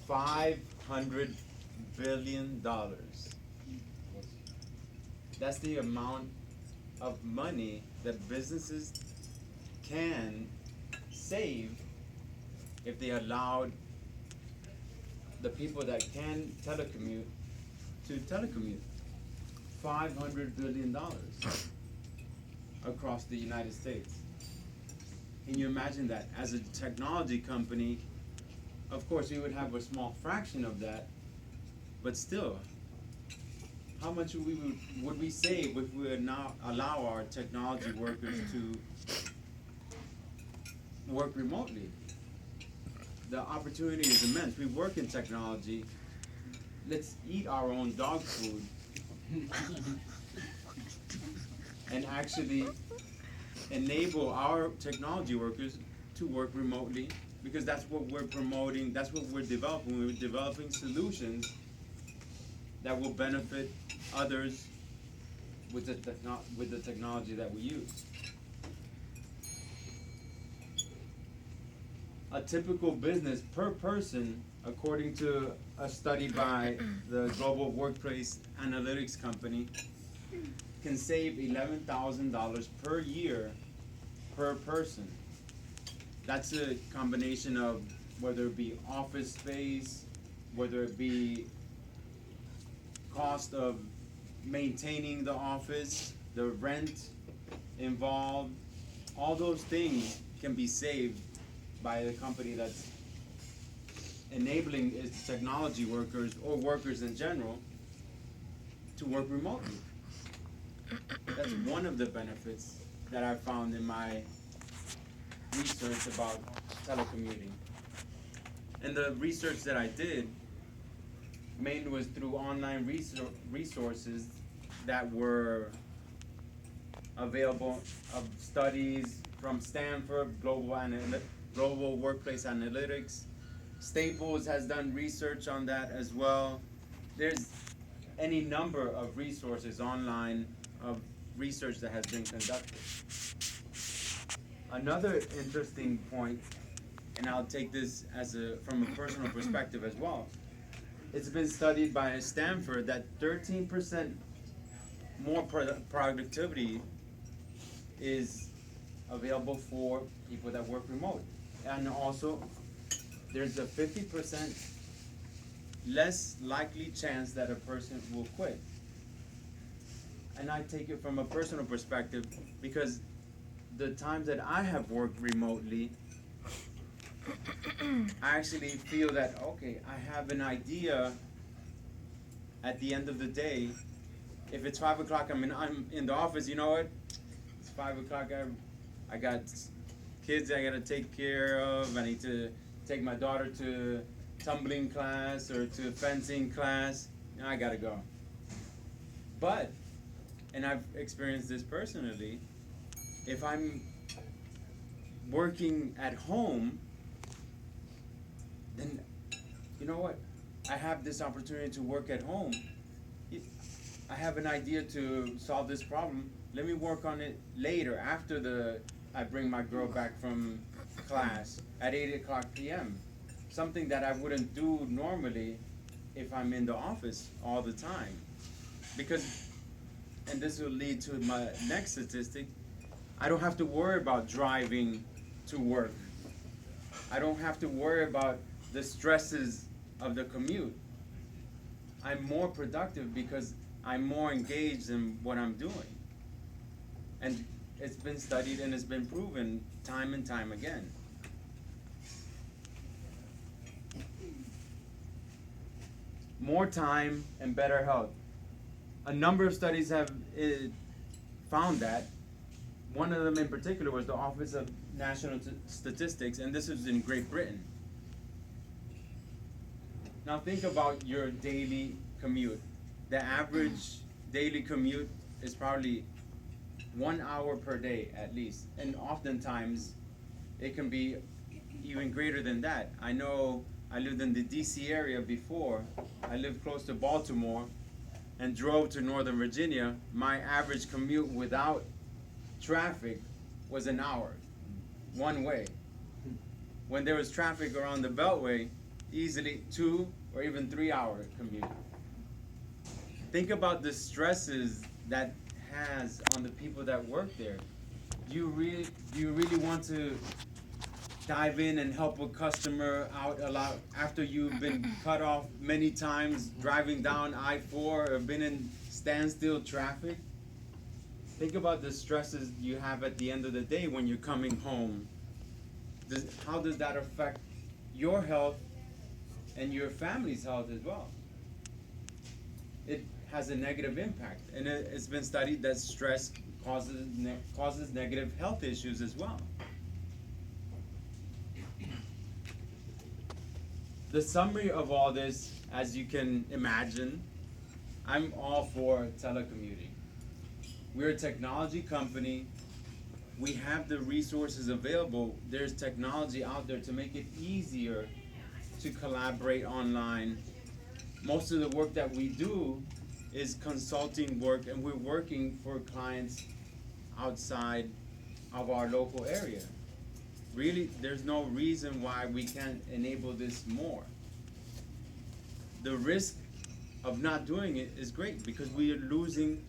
$500 billion. That's the amount of money that businesses can save if they allowed the people that can telecommute to telecommute. $500 billion across the United States. Can you imagine that? As a technology company, of course, we would have a small fraction of that, but still, how much would we save if we would now allow our technology workers to work remotely? The opportunity is immense. We work in technology. Let's eat our own dog food and actually enable our technology workers to work remotely, because that's what we're promoting, that's what we're developing. We're developing solutions that will benefit others with the technology that we use. A typical business per person, according to a study by the Global Workplace Analytics Company, can save $11,000 per year per person. That's a combination of whether it be office space, whether it be cost of maintaining the office, the rent involved. All those things can be saved by the company that's enabling its technology workers or workers in general to work remotely. That's one of the benefits that I found in my research about telecommuting. And the research that I did mainly was through online resources that were available, of studies from Stanford, Global Workplace Analytics. Staples has done research on that as well. There's any number of resources online of research that has been conducted. Another interesting point, and I'll take this from a personal perspective as well. It's been studied by Stanford that 13% more productivity is available for people that work remote. And also, there's a 50% less likely chance that a person will quit. And I take it from a personal perspective because the times that I have worked remotely, I actually feel that, okay, I have an idea at the end of the day. If it's 5 o'clock, I'm in the office, you know what? It's 5 o'clock, I got kids I gotta take care of. I need to take my daughter to tumbling class or to fencing class. I gotta go. But, and I've experienced this personally, if I'm working at home, then you know what? I have this opportunity to work at home. I have an idea to solve this problem. Let me work on it later after I bring my girl back from class at 8 o'clock p.m. Something that I wouldn't do normally if I'm in the office all the time. Because, and this will lead to my next statistic, I don't have to worry about driving to work. I don't have to worry about the stresses of the commute. I'm more productive because I'm more engaged in what I'm doing. And it's been studied and it's been proven time and time again. More time and better health. A number of studies have found that. One of them in particular was the Office of National Statistics, and this was in Great Britain. Now think about your daily commute. The average daily commute is probably 1 hour per day at least, and oftentimes it can be even greater than that. I know I lived in the DC area before. I lived close to Baltimore and drove to Northern Virginia. My average commute without traffic was an hour, one way. When there was traffic around the Beltway, easily 2 or even 3 hour commute. Think about the stresses that has on the people that work there. Do you really want to dive in and help a customer out a lot after you've been cut off many times driving down I-4 or been in standstill traffic? Think about the stresses you have at the end of the day when you're coming home. How does that affect your health and your family's health as well? It has a negative impact, and it's been studied that stress causes negative health issues as well. The summary of all this, as you can imagine, I'm all for telecommuting. We're a technology company. We have the resources available. There's technology out there to make it easier to collaborate online. Most of the work that we do is consulting work, and we're working for clients outside of our local area. Really, there's no reason why we can't enable this more. The risk of not doing it is great because we are losing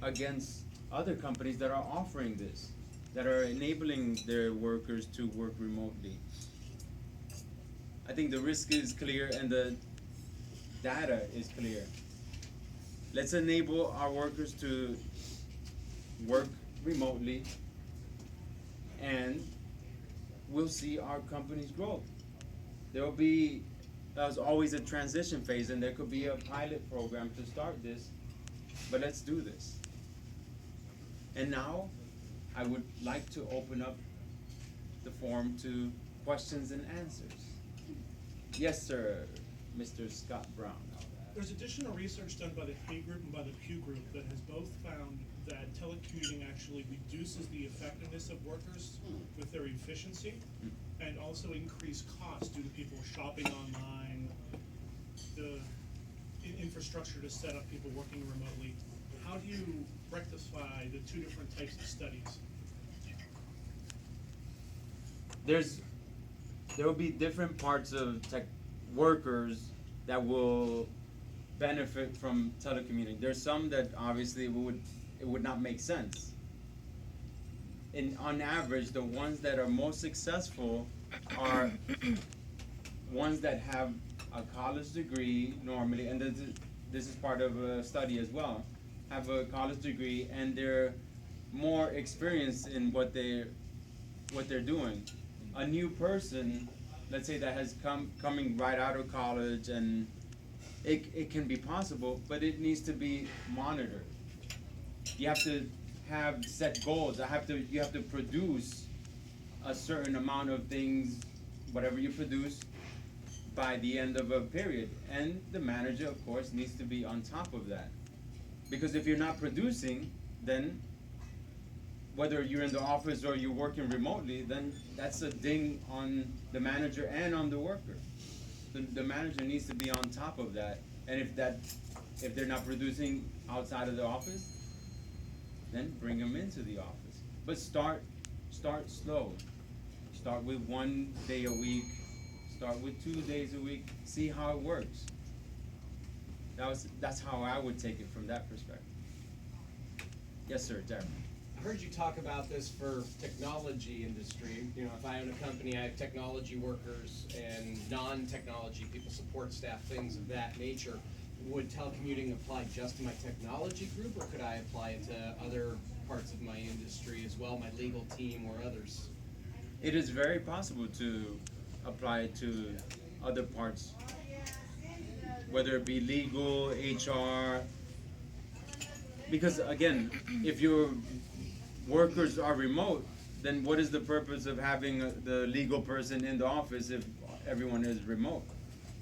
against other companies that are offering this, that are enabling their workers to work remotely. I think the risk is clear and the data is clear. Let's enable our workers to work remotely, and we'll see our company's growth. There will be, there's always a transition phase, and there could be a pilot program to start this, but let's do this. And now, I would like to open up the forum to questions and answers. Yes, sir, Mr. Scott Brown. There's additional research done by the Hay Group and by the Pew Group that has both found that telecommuting actually reduces the effectiveness of workers with their efficiency and also increased costs due to people shopping online, the infrastructure to set up people working remotely. How do you rectify the two different types of studies? There will be different parts of tech workers that will benefit from telecommuting. There's some that obviously it would not make sense. On average, the ones that are most successful are ones that have a college degree normally, and this is part of a study as well, have a college degree and they're more experienced in what they're doing. A new person, let's say that has coming right out of college, and it can be possible, but it needs to be monitored. You have to have set goals. You have to produce a certain amount of things, whatever you produce, by the end of a period. And the manager, of course, needs to be on top of that. Because if you're not producing, then whether you're in the office or you're working remotely, then that's a ding on the manager and on the worker. The manager needs to be on top of that. And if they're not producing outside of the office, then bring them into the office. But start slow. Start with 1 day a week. Start with 2 days a week. See how it works. That's how I would take it from that perspective. Yes, sir, Derek. I heard you talk about this for technology industry. You know, if I own a company, I have technology workers and non-technology people, support staff, things of that nature. Would telecommuting apply just to my technology group, or could I apply it to other parts of my industry as well, my legal team or others? It is very possible to apply it to other parts, whether it be legal, HR, because again, if your workers are remote, then what is the purpose of having the legal person in the office if everyone is remote?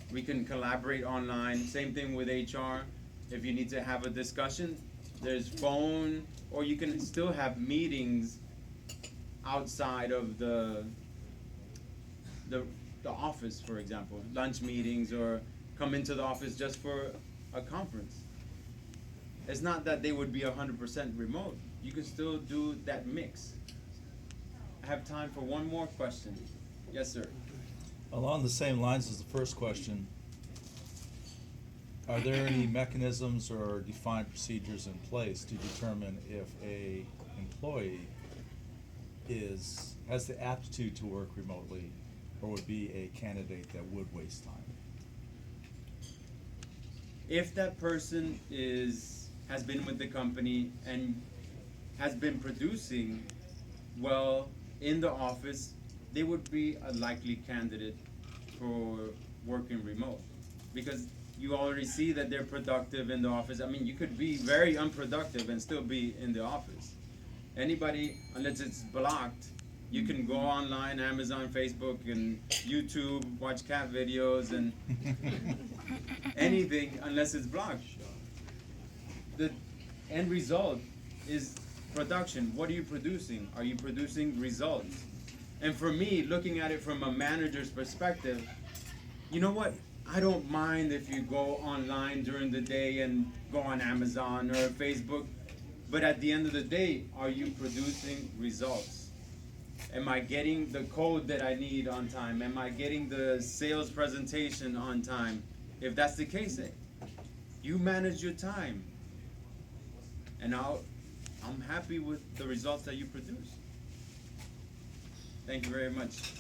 We can collaborate online. Same thing with HR. If you need to have a discussion, there's phone, or you can still have meetings outside of the office, for example, lunch meetings, or come into the office just for a conference. It's not that they would be 100% remote. You can still do that mix. I have time for one more question. Yes, sir. Along the same lines as the first question, are there any mechanisms or defined procedures in place to determine if a employee has the aptitude to work remotely or would be a candidate that would waste time? If that person has been with the company and has been producing well in the office, they would be a likely candidate for working remote, because you already see that they're productive in the office. I mean, you could be very unproductive and still be in the office. Anybody, unless it's blocked, you can go online, Amazon, Facebook, and YouTube, watch cat videos and anything unless it's blocked. The end result is production. What are you producing? Are you producing results? And for me, looking at it from a manager's perspective, you know what? I don't mind if you go online during the day and go on Amazon or Facebook, but at the end of the day, are you producing results? Am I getting the code that I need on time? Am I getting the sales presentation on time? If that's the case, you manage your time. And I'm happy with the results that you produce. Thank you very much.